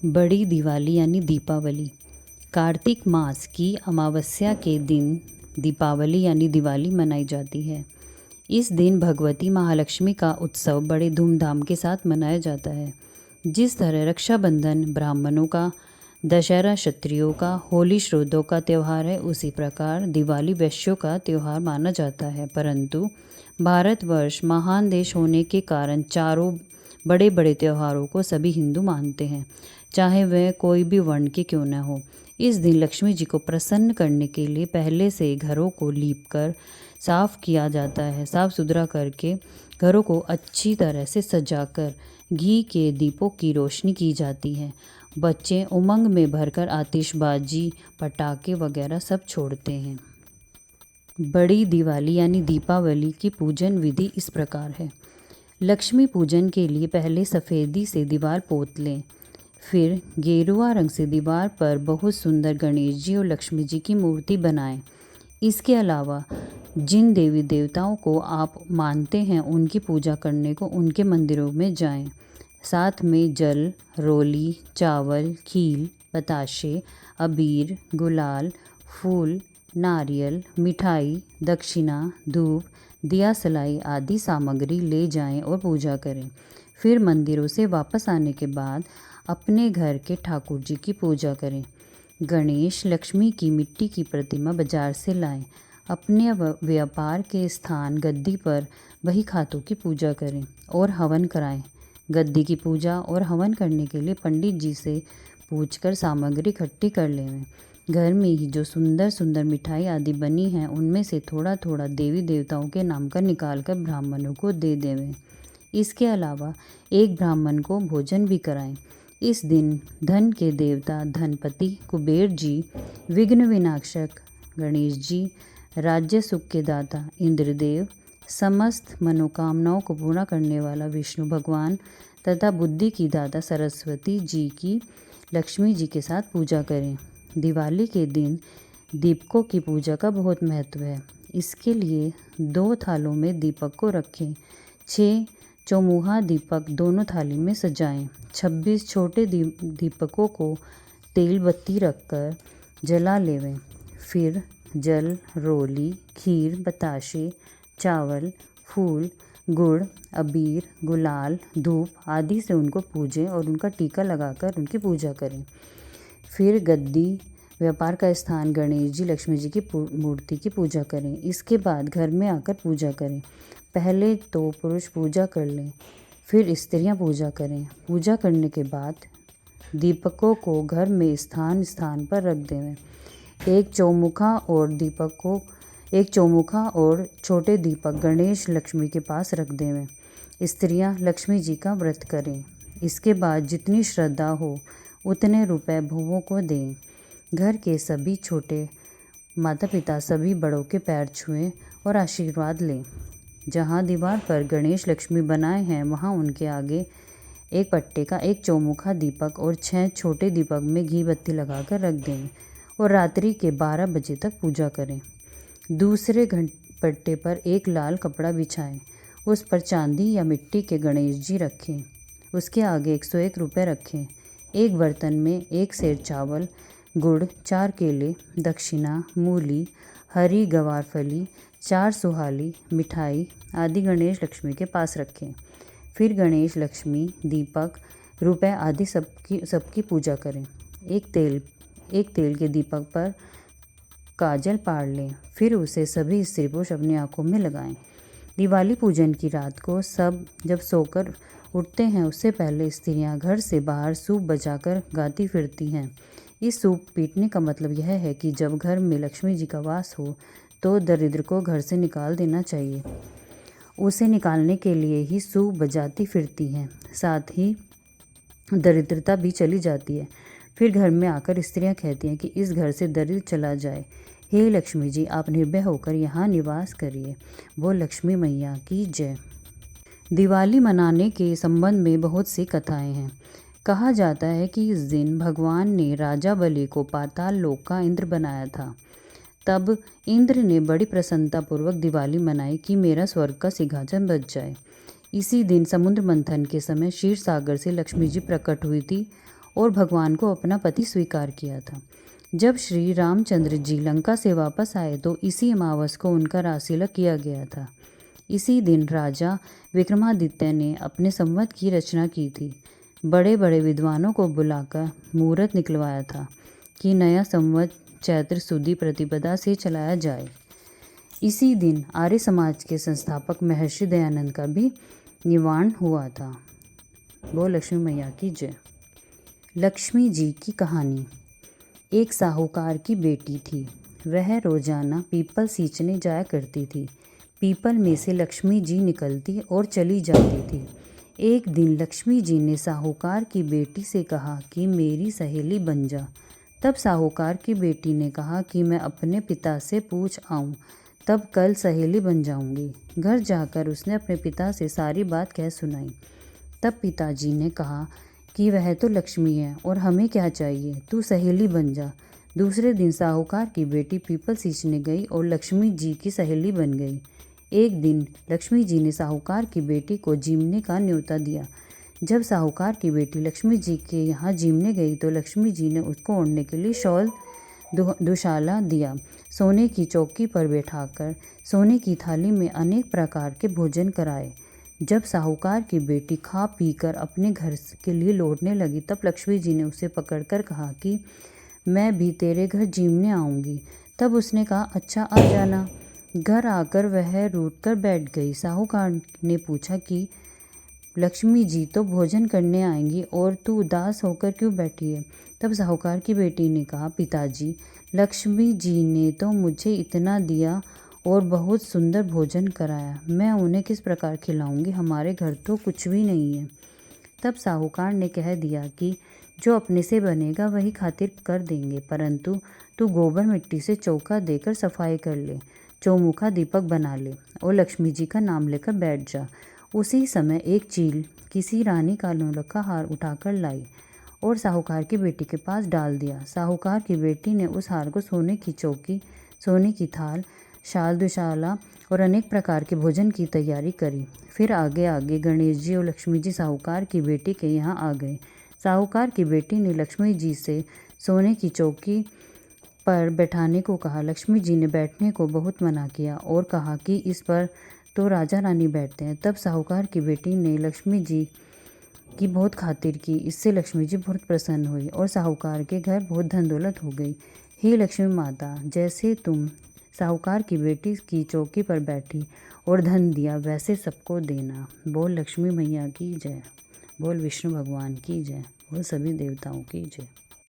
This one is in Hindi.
बड़ी दिवाली यानी दीपावली। कार्तिक मास की अमावस्या के दिन दीपावली यानी दिवाली मनाई जाती है। इस दिन भगवती महालक्ष्मी का उत्सव बड़े धूमधाम के साथ मनाया जाता है। जिस तरह रक्षाबंधन ब्राह्मणों का, दशहरा क्षत्रियों का, होली श्रद्धों का त्यौहार है, उसी प्रकार दिवाली वैश्यों का त्यौहार माना जाता है। परंतु भारतवर्ष महान देश होने के कारण चारों बड़े बड़े त्योहारों को सभी हिंदू मानते हैं, चाहे वह कोई भी वर्ण के क्यों न हो। इस दिन लक्ष्मी जी को प्रसन्न करने के लिए पहले से घरों को लीपकर साफ किया जाता है। साफ सुथरा करके घरों को अच्छी तरह से सजाकर घी के दीपों की रोशनी की जाती है। बच्चे उमंग में भरकर आतिशबाजी, पटाखे वगैरह सब छोड़ते हैं। बड़ी दिवाली यानी दीपावली की पूजन विधि इस प्रकार है। लक्ष्मी पूजन के लिए पहले सफ़ेदी से दीवार पोत लें, फिर गेरुआ रंग से दीवार पर बहुत सुंदर गणेश जी और लक्ष्मी जी की मूर्ति बनाएं। इसके अलावा जिन देवी देवताओं को आप मानते हैं उनकी पूजा करने को उनके मंदिरों में जाएं। साथ में जल, रोली, चावल, खील, बताशे, अबीर, गुलाल, फूल, नारियल, मिठाई, दक्षिणा, धूप, दिया सलाई आदि सामग्री ले जाएं और पूजा करें। फिर मंदिरों से वापस आने के बाद अपने घर के ठाकुर जी की पूजा करें। गणेश लक्ष्मी की मिट्टी की प्रतिमा बाजार से लाएं। अपने व्यापार के स्थान गद्दी पर वही खातों की पूजा करें और हवन कराएं। गद्दी की पूजा और हवन करने के लिए पंडित जी से पूछकर सामग्री इकट्ठी कर लें। घर में ही जो सुंदर सुंदर मिठाई आदि बनी हैं उनमें से थोड़ा थोड़ा देवी देवताओं के नाम का निकालकर ब्राह्मणों को दे देवें। इसके अलावा एक ब्राह्मण को भोजन भी कराएं। इस दिन धन के देवता धनपति कुबेर जी, विघ्न विनाशक गणेश जी, राज्य सुख के दाता इंद्रदेव, समस्त मनोकामनाओं को पूरा करने वाला विष्णु भगवान तथा बुद्धि की दाता सरस्वती जी की लक्ष्मी जी के साथ पूजा करें। दिवाली के दिन दीपकों की पूजा का बहुत महत्व है। इसके लिए 2 थालों में दीपक को रखें। 6 चौमुहा दीपक दोनों थाली में सजाएं। 26 छोटे दीपकों को तेल बत्ती रखकर जला लेवें। फिर जल, रोली, खीर, बताशे, चावल, फूल, गुड़, अबीर, गुलाल, धूप आदि से उनको पूजें और उनका टीका लगाकर उनकी पूजा करें। फिर गद्दी, व्यापार का स्थान, गणेश जी, लक्ष्मी जी की मूर्ति की पूजा करें। इसके बाद घर में आकर पूजा करें। पहले तो पुरुष पूजा कर लें, फिर स्त्रियां पूजा करें। पूजा करने के बाद दीपकों को घर में स्थान स्थान पर रख दें। एक चौमुखा और छोटे दीपक गणेश लक्ष्मी के पास रख दें। स्त्रियां लक्ष्मी जी का व्रत करें। इसके बाद जितनी श्रद्धा हो उतने रुपए बहुओं को दें। घर के सभी छोटे माता पिता सभी बड़ों के पैर छुएं और आशीर्वाद लें। जहाँ दीवार पर गणेश लक्ष्मी बनाए हैं वहाँ उनके आगे एक पट्टे का एक चौमुखा दीपक और 6 छोटे दीपक में घी बत्ती लगाकर रख दें और रात्रि के 12 बजे तक पूजा करें। दूसरे पट्टे पर एक लाल कपड़ा बिछाएं। उस पर चांदी या मिट्टी के गणेश जी रखें। उसके आगे 101 रुपये रखें। एक बर्तन में 1 सेर चावल, गुड़, 4 केले, दक्षिणा, मूली, हरी गवारफली, 4 सुहाली, मिठाई आदि गणेश लक्ष्मी के पास रखें। फिर गणेश लक्ष्मी, दीपक, रुपए आदि सबकी पूजा करें। एक तेल के दीपक पर काजल पाड़ लें, फिर उसे सभी स्त्री पुरुष अपनी आंखों में लगाएं। दिवाली पूजन की रात को सब जब सोकर उठते हैं उससे पहले स्त्रियां घर से बाहर सूप बजाकर गाती फिरती हैं। इस सूप पीटने का मतलब यह है कि जब घर में लक्ष्मी जी का वास हो तो दरिद्र को घर से निकाल देना चाहिए। उसे निकालने के लिए ही सूप बजाती फिरती हैं। साथ ही दरिद्रता भी चली जाती है। फिर घर में आकर स्त्रियां कहती हैं कि इस घर से दरिद्र चला जाए। हे लक्ष्मी जी, आप निर्भय होकर यहाँ निवास करिए। वो लक्ष्मी मैया की जय। दिवाली मनाने के संबंध में बहुत सी कथाएं हैं। कहा जाता है कि इस दिन भगवान ने राजा बलि को पाताल लोक का इंद्र बनाया था। तब इंद्र ने बड़ी प्रसन्नतापूर्वक दिवाली मनाई कि मेरा स्वर्ग का सिंहासन बच जाए। इसी दिन समुद्र मंथन के समय क्षीर सागर से लक्ष्मी जी प्रकट हुई थी और भगवान को अपना पति स्वीकार किया था। जब श्री रामचंद्र जी लंका से वापस आए तो इसी अमावस को उनका राशितिलक किया गया था। इसी दिन राजा विक्रमादित्य ने अपने संवत की रचना की थी। बड़े बड़े विद्वानों को बुलाकर मुहूर्त निकलवाया था कि नया संवत चैत्र सुदी प्रतिपदा से चलाया जाए। इसी दिन आर्य समाज के संस्थापक महर्षि दयानंद का भी निवारण हुआ था। बोल लक्ष्मी मैया की जय। लक्ष्मी जी की कहानी। एक साहूकार की बेटी थी। वह रोजाना पीपल सींचने जाया करती थी। पीपल में से लक्ष्मी जी निकलती और चली जाती थी। एक दिन लक्ष्मी जी ने साहूकार की बेटी से कहा कि मेरी सहेली बन जा। तब साहूकार की बेटी ने कहा कि मैं अपने पिता से पूछ आऊँ, तब कल सहेली बन जाऊंगी। घर जाकर उसने अपने पिता से सारी बात कह सुनाई। तब पिताजी ने कहा कि वह तो लक्ष्मी है और हमें क्या चाहिए, तू सहेली बन जा। दूसरे दिन साहूकार की बेटी पीपल सींचने गई और लक्ष्मी जी की सहेली बन गई। एक दिन लक्ष्मी जी ने साहूकार की बेटी को जीमने का न्योता दिया। जब साहूकार की बेटी लक्ष्मी जी के यहाँ जीमने गई तो लक्ष्मी जी ने उसको ओढ़ने के लिए शॉल दुशाला दिया। सोने की चौकी पर बैठाकर सोने की थाली में अनेक प्रकार के भोजन कराए। जब साहूकार की बेटी खा पीकर अपने घर के लिए लौटने लगी तब लक्ष्मी जी ने उसे पकड़कर कहा कि मैं भी तेरे घर जीमने आऊँगी। तब उसने कहा अच्छा आ जाना। घर आकर वह रूठकर बैठ गई। साहूकार ने पूछा कि लक्ष्मी जी तो भोजन करने आएंगी और तू उदास होकर क्यों बैठी है। तब साहूकार की बेटी ने कहा पिताजी, लक्ष्मी जी ने तो मुझे इतना दिया और बहुत सुंदर भोजन कराया, मैं उन्हें किस प्रकार खिलाऊंगी, हमारे घर तो कुछ भी नहीं है। तब साहूकार ने कह दिया कि जो अपने से बनेगा वही खातिर कर देंगे, परंतु तू गोबर मिट्टी से चौका देकर सफाई कर ले, चौमुखा दीपक बना ले और लक्ष्मी जी का नाम लेकर बैठ जा। उसी समय एक चील किसी रानी का नौलखा हार उठाकर लाई और साहूकार की बेटी के पास डाल दिया। साहूकार की बेटी ने उस हार को सोने की चौकी, सोने की थाल, शाल दुशाला और अनेक प्रकार के भोजन की तैयारी करी। फिर आगे आगे गणेश जी और लक्ष्मी जी साहूकार की बेटी के यहाँ आ गए। साहूकार की बेटी ने लक्ष्मी जी से सोने की चौकी पर बैठाने को कहा। लक्ष्मी जी ने बैठने को बहुत मना किया और कहा कि इस पर तो राजा रानी बैठते हैं। तब साहूकार की बेटी ने लक्ष्मी जी की बहुत खातिर की। इससे लक्ष्मी जी बहुत प्रसन्न हुई और साहूकार के घर बहुत धन दौलत हो गई। हे लक्ष्मी माता, जैसे तुम साहूकार की बेटी की चौकी पर बैठी और धन दिया वैसे सबको देना। बोल लक्ष्मी मैया की जय। बोल विष्णु भगवान की जय। बोल सभी देवताओं की जय।